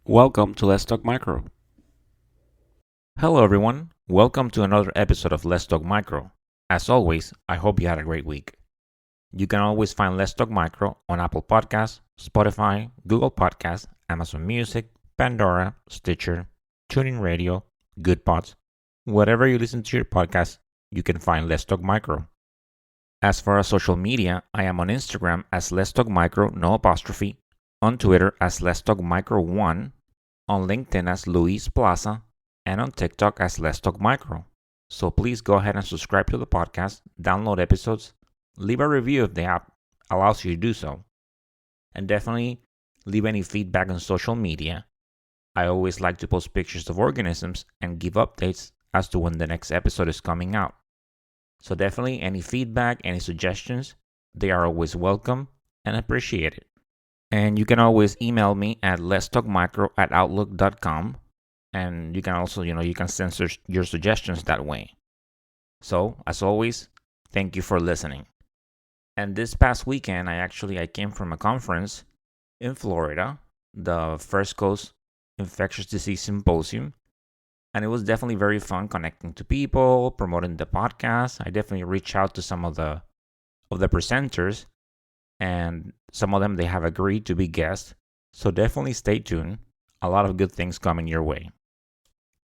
Welcome to Let's Talk Micro. Hello, everyone. Welcome to another episode of Let's Talk Micro. As always, I hope you had a great week. You can always find Let's Talk Micro on Apple Podcasts, Spotify, Google Podcasts, Amazon Music, Pandora, Stitcher, TuneIn Radio, GoodPods. Whatever you listen to your podcast, you can find Let's Talk Micro. As far as social media, I am on Instagram as Let's Talk Micro, no apostrophe, on Twitter as Let's Talk Micro 1, on LinkedIn as Luis Plaza, and on TikTok as Let's Talk Micro. So please go ahead and subscribe to the podcast, download episodes, leave a review if the app allows you to do so, and definitely leave any feedback on social media. I always like to post pictures of organisms and give updates as to when the next episode is coming out. So definitely any feedback, any suggestions, they are always welcome and appreciated. And you can always email me at letstalkmicro@outlook.com. And you can also, you can send your suggestions that way. So, as always, thank you for listening. And this past weekend, I came from a conference in Florida, the First Coast Infectious Disease Symposium. And it was definitely very fun connecting to people, promoting the podcast. I definitely reached out to some of the presenters, and some of them they have agreed to be guests. So definitely stay tuned. A lot of good things coming your way.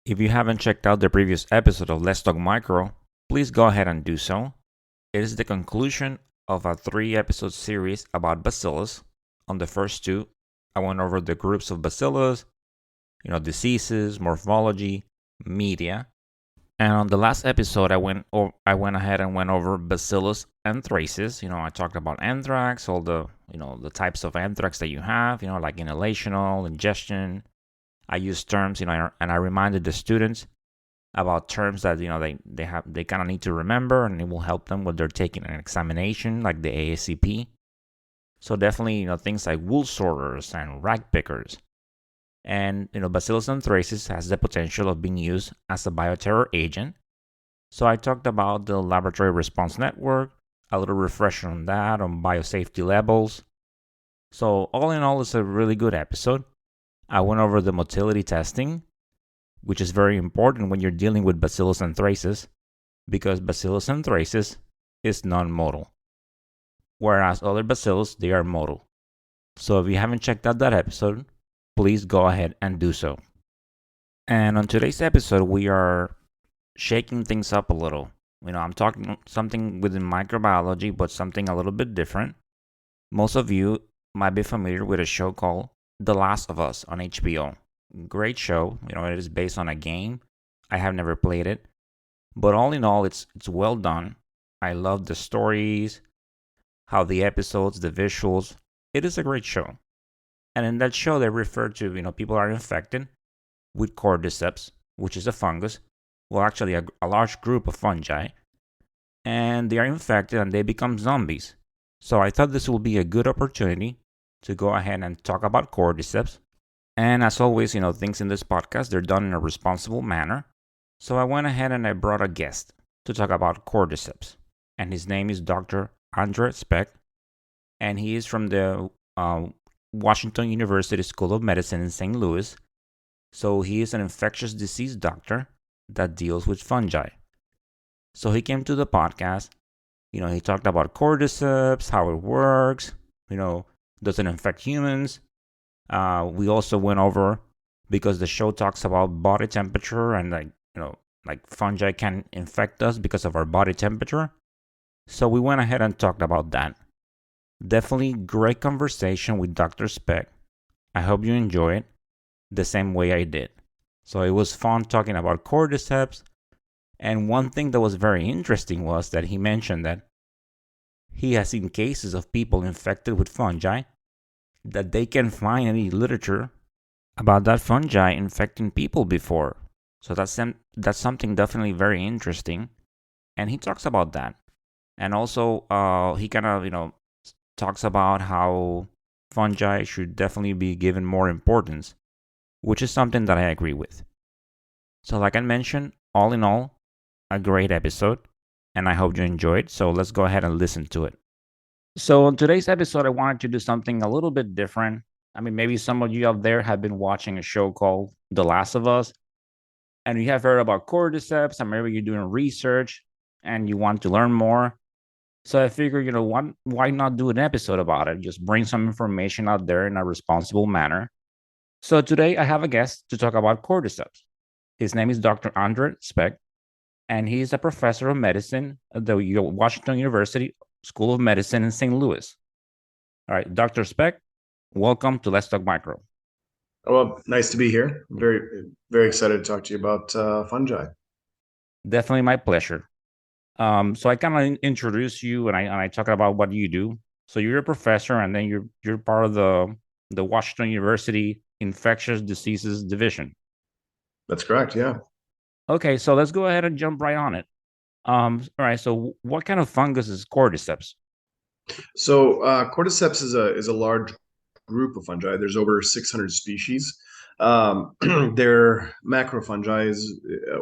If you haven't checked out the previous episode of Let's Talk Micro, please go ahead and do so. It is the conclusion of a 3-episode series about bacillus. On the first 2, I went over the groups of bacillus, diseases, morphology, media. And on the last episode, I went ahead and went over Bacillus anthracis. I talked about anthrax, all the types of anthrax that you have, like inhalational, ingestion. I used terms, and I reminded the students about terms that they kind of need to remember, and it will help them when they're taking an examination, like the ASCP. So definitely, things like wool sorters and rag pickers. And, Bacillus anthracis has the potential of being used as a bioterror agent. So I talked about the laboratory response network, a little refresher on that, on biosafety levels. So all in all, it's a really good episode. I went over the motility testing, which is very important when you're dealing with Bacillus anthracis, because Bacillus anthracis is non-motile, whereas other bacillus, they are motile. So if you haven't checked out that episode, please go ahead and do so. And on today's episode, we are shaking things up a little. I'm talking something within microbiology, but something a little bit different. Most of you might be familiar with a show called The Last of Us on HBO. Great show. It is based on a game. I have never played it, but all in all, it's well done. I love the stories, how the episodes, the visuals. It is a great show. And in that show, they refer to, people are infected with Cordyceps, which is a fungus. Well, actually, a large group of fungi. And they are infected and they become zombies. So I thought this would be a good opportunity to go ahead and talk about Cordyceps. And as always, things in this podcast, they're done in a responsible manner. So I went ahead and I brought a guest to talk about Cordyceps. And his name is Dr. Andrej Spec. And he is from the Washington University School of Medicine in St. Louis. So he is an infectious disease doctor that deals with fungi. So he came to the podcast. He talked about Cordyceps, how it works. Does it infect humans? We also went over, because the show talks about body temperature and like fungi can infect us because of our body temperature. So we went ahead and talked about that. Definitely great conversation with Dr. Spec. I hope you enjoy it the same way I did. So it was fun talking about Cordyceps. And one thing that was very interesting was that he mentioned that he has seen cases of people infected with fungi that they can find any literature about that fungi infecting people before. So that's something definitely very interesting. And he talks about that. And also he kind of, talks about how fungi should definitely be given more importance, which is something that I agree with. So like I mentioned, all in all, a great episode, and I hope you enjoyed. So let's go ahead and listen to it. So on today's episode, I wanted to do something a little bit different. I mean, maybe some of you out there have been watching a show called The Last of Us, and you have heard about cordyceps, and maybe you're doing research and you want to learn more. So I figure, why not do an episode about it? Just bring some information out there in a responsible manner. So today I have a guest to talk about cordyceps. His name is Dr. Andrej Spec, and he's a professor of medicine at the Washington University School of Medicine in St. Louis. All right, Dr. Spec, welcome to Let's Talk Micro. Well, nice to be here. I'm very, very excited to talk to you about fungi. Definitely my pleasure. So I kind of introduce you and I talk about what you do. So you're a professor, and then you're part of the Washington University Infectious Diseases Division. That's correct. Yeah. Okay, so let's go ahead and jump right on it. All right. So what kind of fungus is cordyceps? So Cordyceps is a large group of fungi. There's over 600 species. They're macrofungi,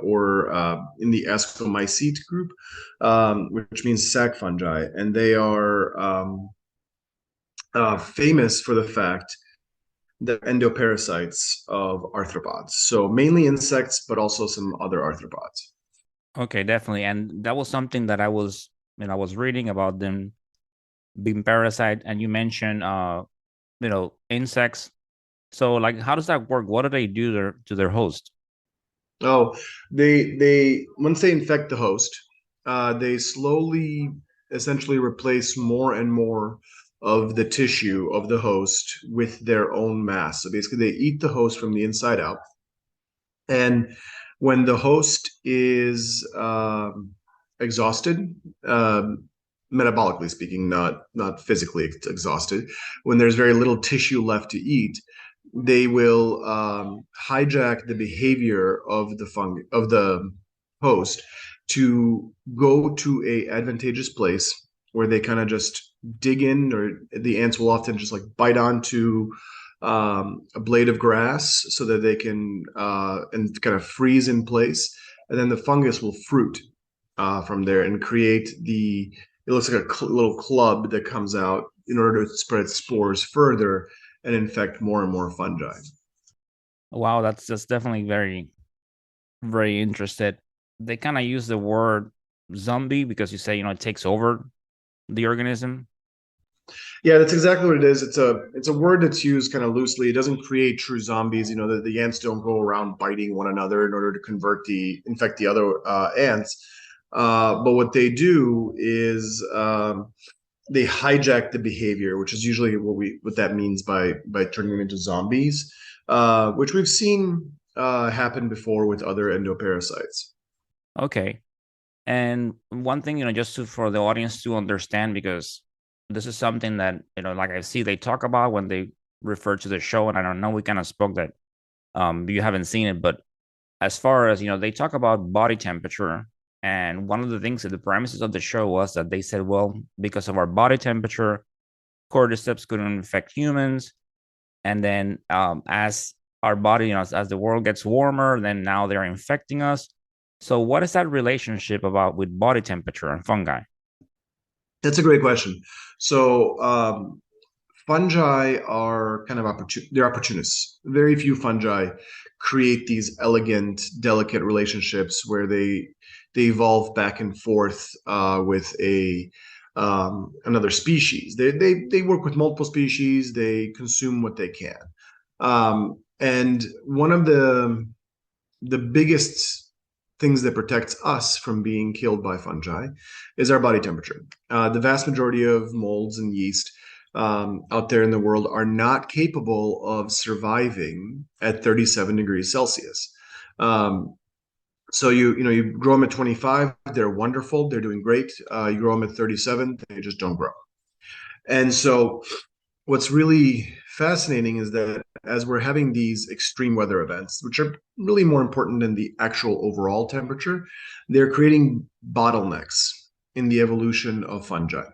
or in the ascomycete group, which means sac fungi, and they are famous for the fact that endoparasites of arthropods. So mainly insects, but also some other arthropods. Okay, definitely. And that was something that I was reading about them being parasite, and you mentioned insects. So like how does that work? What do they do to their host? Oh, they once they infect the host, they slowly essentially replace more and more of the tissue of the host with their own mass. So basically, they eat the host from the inside out. And when the host is exhausted, metabolically speaking, not physically exhausted, when there's very little tissue left to eat, they will hijack the behavior of the host to go to a advantageous place where they kind of just dig in, or the ants will often just like bite onto a blade of grass so that they can and kind of freeze in place, and then the fungus will fruit from there and create it looks like a little club that comes out in order to spread spores further and infect more and more fungi. Wow, that's definitely very, very interested. They kind of use the word zombie because you say, it takes over the organism. Yeah, that's exactly what it is. It's a word that's used kind of loosely. It doesn't create true zombies. The ants don't go around biting one another in order to infect the other ants. But what they do is they hijack the behavior, which is usually what that means by turning them into zombies, which we've seen happen before with other endoparasites. Okay. And one thing, for the audience to understand, because this is something that, like I see they talk about when they refer to the show, and I don't know, we kind of spoke that you haven't seen it, but as far as, they talk about body temperature. And one of the things that the premises of the show was that they said, well, because of our body temperature, cordyceps couldn't infect humans. And then as our body, as the world gets warmer, then now they're infecting us. So what is that relationship about with body temperature and fungi? That's a great question. So fungi are kind of they're opportunists. Very few fungi create these elegant, delicate relationships where they evolve back and forth with a another species. They work with multiple species. They consume what they can. And one of the biggest things that protects us from being killed by fungi is our body temperature. The vast majority of molds and yeast out there in the world are not capable of surviving at 37 degrees Celsius. So you grow them at 25, they're wonderful, they're doing great. You grow them at 37, they just don't grow. And so what's really fascinating is that as we're having these extreme weather events, which are really more important than the actual overall temperature, they're creating bottlenecks in the evolution of fungi.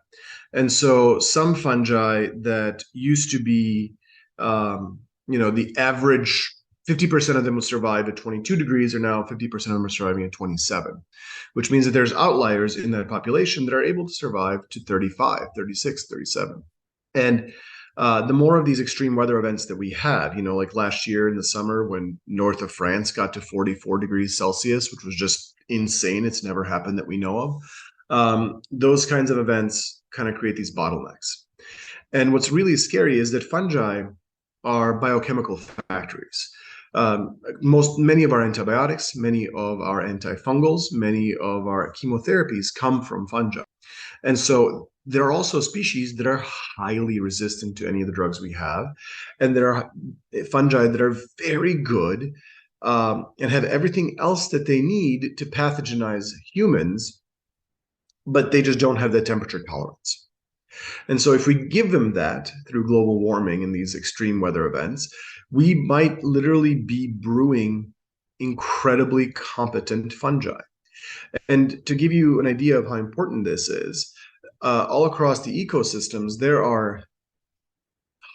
And so some fungi that used to be, the average 50% of them will survive at 22 degrees are now 50% of them are surviving at 27, which means that there's outliers in that population that are able to survive to 35, 36, 37. And the more of these extreme weather events that we have, like last year in the summer when north of France got to 44 degrees Celsius, which was just insane. It's never happened that we know of. Those kinds of events kind of create these bottlenecks. And what's really scary is that fungi are biochemical factories. Many of our antibiotics, many of our antifungals, many of our chemotherapies come from fungi. And so there are also species that are highly resistant to any of the drugs we have. And there are fungi that are very good and have everything else that they need to pathogenize humans, but they just don't have the temperature tolerance. And so if we give them that through global warming and these extreme weather events, we might literally be brewing incredibly competent fungi. And to give you an idea of how important this is, all across the ecosystems, there are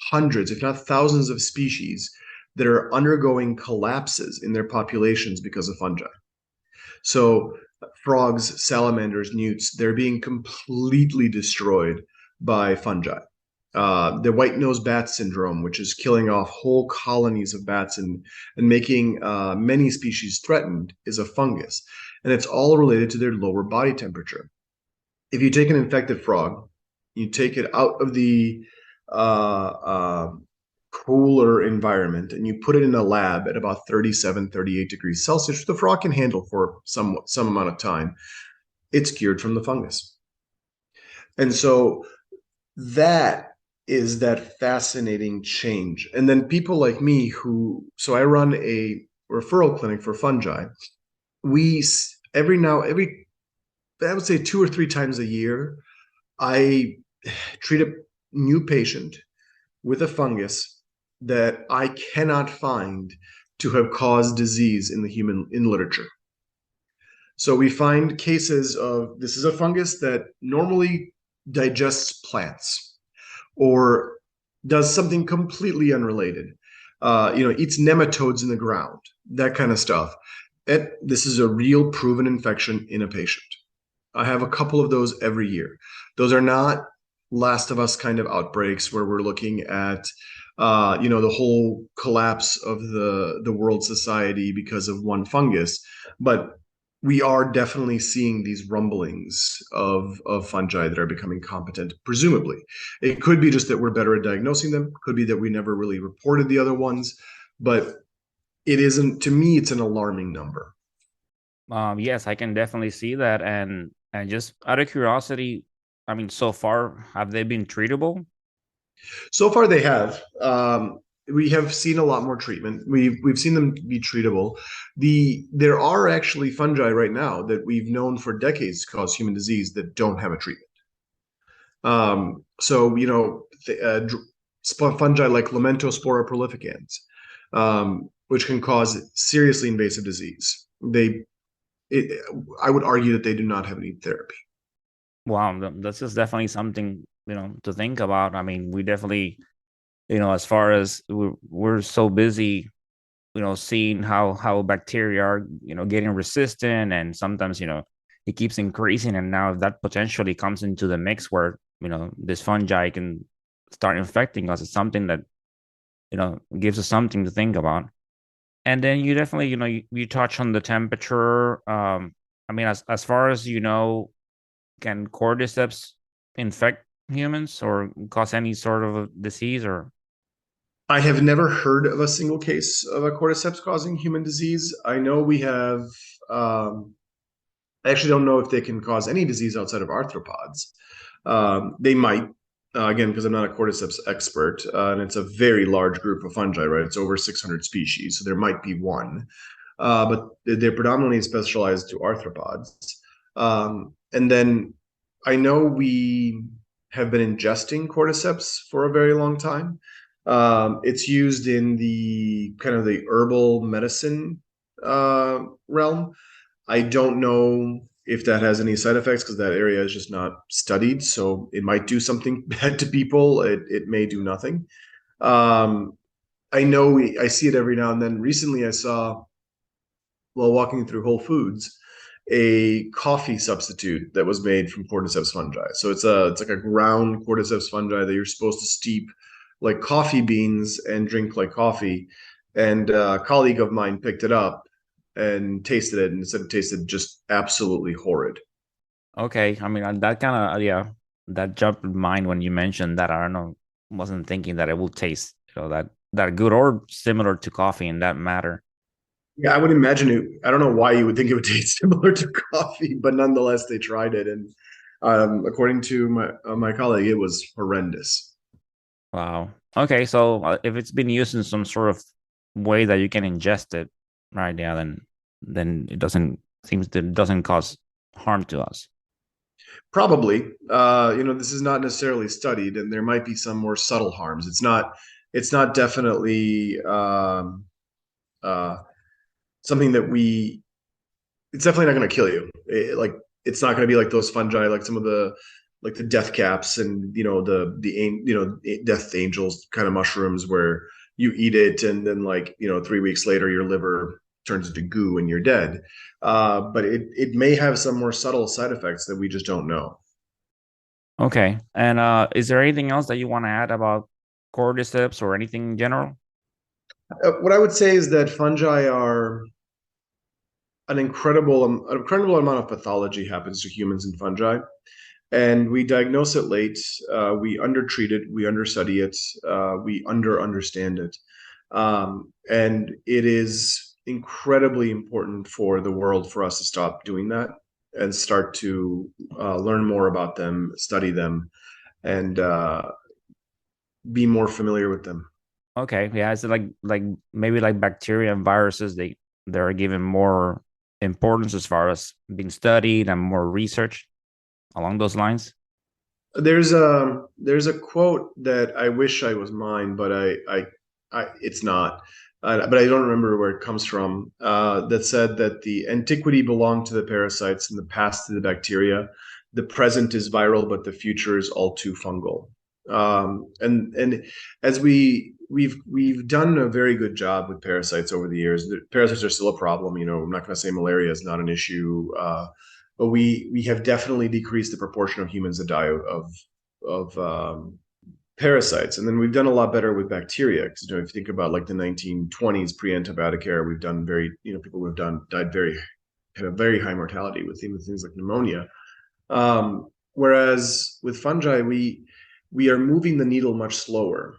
hundreds, if not thousands, of species that are undergoing collapses in their populations because of fungi. So frogs, salamanders, newts, they're being completely destroyed by fungi. The white-nosed bat syndrome, which is killing off whole colonies of bats and making many species threatened, is a fungus. And it's all related to their lower body temperature. If you take an infected frog, you take it out of the cooler environment and you put it in a lab at about 37, 38 degrees Celsius, which the frog can handle for some amount of time, it's cured from the fungus. And so that is that fascinating change. And then people like me so I run a referral clinic for fungi. We I would say 2 or 3 times a year, I treat a new patient with a fungus that I cannot find to have caused disease in literature. So we find cases of, this is a fungus that normally digests plants or does something completely unrelated. Eats nematodes in the ground, that kind of stuff. This is a real proven infection in a patient. I have a couple of those every year. Those are not Last of Us kind of outbreaks where we're looking at, the whole collapse of the world society because of one fungus. But we are definitely seeing these rumblings of fungi that are becoming competent, presumably. It could be just that we're better at diagnosing them. Could be that we never really reported the other ones. But it isn't, to me, it's an alarming number. Yes, I can definitely see that. And just out of curiosity, I mean, so far, have they been treatable? So far, they have. We have seen a lot more treatment. We've seen them be treatable. There are actually fungi right now that we've known for decades cause human disease that don't have a treatment. Fungi like Lamentospora prolificans, which can cause seriously invasive disease. I would argue that they do not have any therapy. Wow, this is definitely something, to think about. I mean, we definitely, as far as we're so busy, seeing how bacteria are, getting resistant, and sometimes, it keeps increasing. And now that potentially comes into the mix where, this fungi can start infecting us. It's something that, gives us something to think about. And then you definitely, you touch on the temperature. I mean, as far as can cordyceps infect humans or cause any sort of a disease? Or I have never heard of a single case of a cordyceps causing human disease. I know we have. I actually don't know if they can cause any disease outside of arthropods. They might, again, because I'm not a cordyceps expert, and it's a very large group of fungi, right? It's over 600 species, so there might be one, but they're predominantly specialized to arthropods. And then I know we have been ingesting cordyceps for a very long time. It's used in the kind of the herbal medicine realm. I don't know if that has any side effects because that area is just not studied. So it might do something bad to people. It may do nothing. I know I see it every now and then. Recently, I saw, while walking through Whole Foods, a coffee substitute that was made from cordyceps fungi. So it's like a ground cordyceps fungi that you're supposed to steep like coffee beans and drink like coffee. And a colleague of mine picked it up and tasted it and said it tasted just absolutely horrid. Okay, I mean that kind of yeah, that jumped in mind when you mentioned that. I don't know, wasn't thinking that it would taste that good or similar to coffee in that matter. Yeah, I would imagine it. I don't know why you would think it would taste similar to coffee, but nonetheless, they tried it, and according to my colleague, it was horrendous. Wow. Okay, so if it's been used in some sort of way that you can ingest it, right? Yeah, then it doesn't seems that it doesn't cause harm to us. Probably, this is not necessarily studied, and there might be some more subtle harms. It's not definitely uh, something that we. It's definitely not going to kill you. It's not going to be like those fungi, like some of the like the death caps and death angels kind of mushrooms where you eat it and then 3 weeks later your liver turns into goo and you're dead. But it may have some more subtle side effects that we just don't know. Okay. And is there anything else that you want to add about cordyceps or anything in general? What I would say is that fungi are an incredible amount of pathology happens to humans and fungi, and we diagnose it late. We undertreat it, we understudy it, we understand it, and it is incredibly important for the world for us to stop doing that and start to learn more about them, study them, and be more familiar with them. Okay. Yeah, it's like maybe like bacteria and viruses, they're given more importance as far as being studied and more research along those lines. There's a quote that I wish I was mine, but I it's not. But I don't remember where it comes from. That said that the antiquity belonged to the parasites and the past to the bacteria. The present is viral, but the future is all too fungal. And as we've done a very good job with parasites over the years. The parasites are still a problem. I'm not going to say malaria is not an issue. But we have definitely decreased the proportion of humans that die of parasites, and then we've done a lot better with bacteria. Because if you think about like the 1920s pre-antibiotic era, we've done very people who have died very had a very high mortality with things like pneumonia. Whereas with fungi, we are moving the needle much slower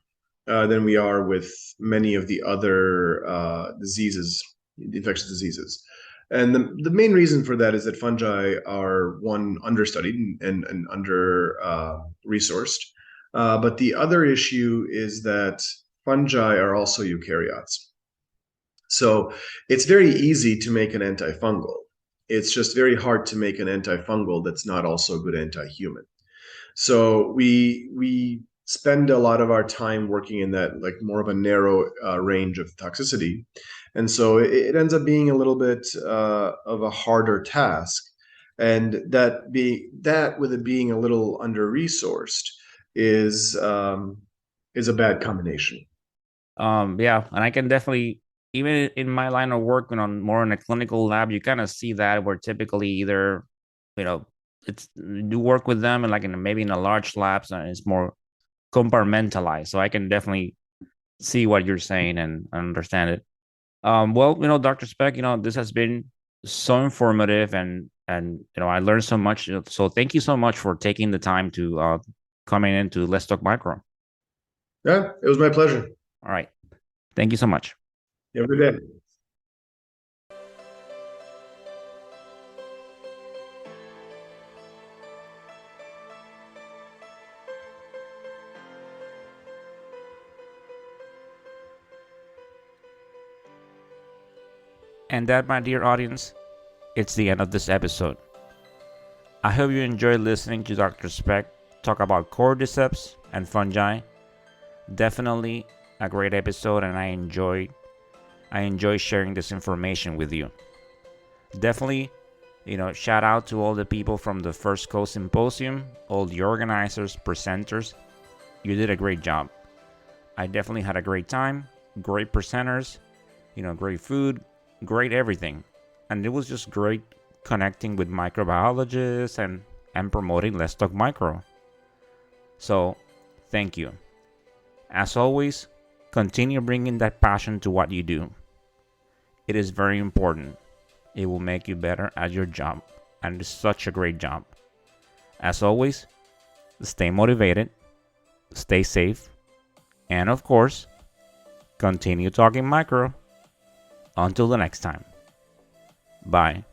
than we are with many of the other diseases, infectious diseases. And the main reason for that is that fungi are one understudied and under resourced. But the other issue is that fungi are also eukaryotes. So it's very easy to make an antifungal. It's just very hard to make an antifungal that's not also good anti-human. So we spend a lot of our time working in that like more of a narrow range of toxicity, and so it ends up being a little bit of a harder task. And that with it being a little under resourced is is a bad combination. Yeah, and I can definitely even in my line of work, on more in a clinical lab, you kind of see that where typically either, you know, it's you work with them and like maybe in a large labs and it's more compartmentalized. So I can definitely see what you're saying and understand it. Well, Dr. Speck, this has been so informative and I learned so much. So thank you so much for taking the time to coming into Let's Talk Micro. Yeah, it was my pleasure. All right. Thank you so much. You have a good day. And that, my dear audience, it's the end of this episode. I hope you enjoyed listening to Dr. Speck talk about cordyceps and fungi. Definitely a great episode, and I enjoy sharing this information with you. Definitely, shout out to all the people from the First Coast Symposium, all the organizers, presenters. You did a great job. I definitely had a great time. Great presenters, great food, great everything. And it was just great connecting with microbiologists and promoting Let's Talk Micro. So, thank you. As always, continue bringing that passion to what you do. It is very important. It will make you better at your job, and it's such a great job. As always, stay motivated, stay safe, and of course, continue talking micro. Until the next time. Bye.